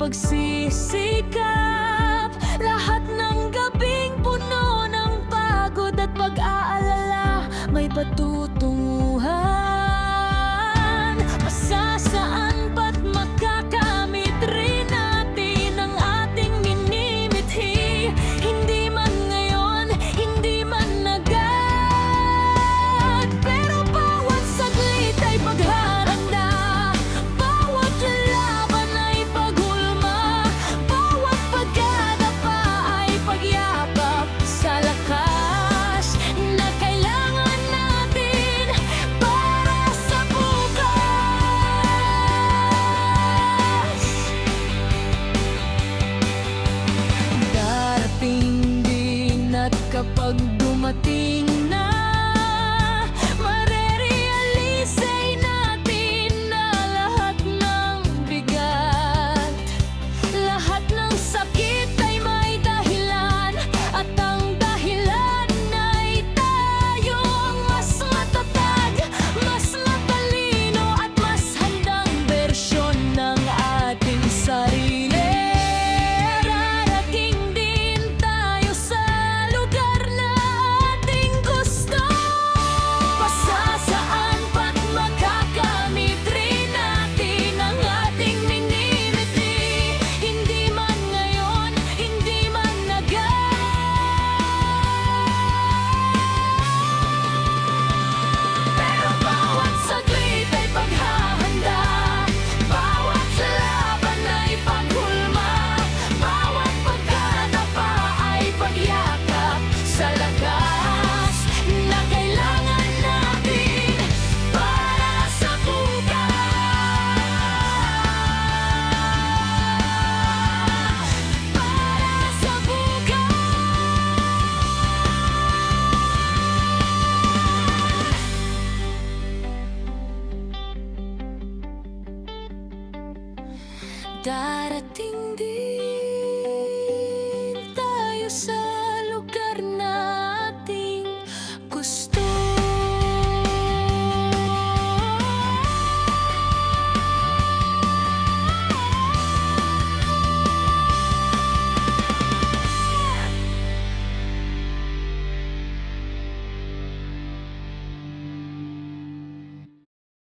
magsisikap. Lahat ng gabing puno ng pagod at pag-aalala, may patutunguhan. Masasaan pa't makakamit rin natin ang ating minimithi. Hindi man ngayon, hindi man agad, pero bawat saglit ay paghahanda, bawat laban ay paghulma, bawat pagkadapa ay pagyakap sa lakas na kailangan natin para sa bukas. Darating din at kapag dumating na, marerealisay natin na lahat ng bigat, lahat ng sakit ay may dahilan, at ang dahilan ay tayong mas matatag, mas matalino at mas handang bersyon ng ating sarili. Darating din tayo sa lugar na ating gusto. Masasaan pa't makakamit rin natin ang ating minimithi. Hindi man ngayon, hindi man agad, pero bawat saglit ay paghahanda, bawat laban ay paghulma, bawat pagkadapa ay pagyakap sa lakas na kailangan natin para sa bukas. Para sa bukas. Darating din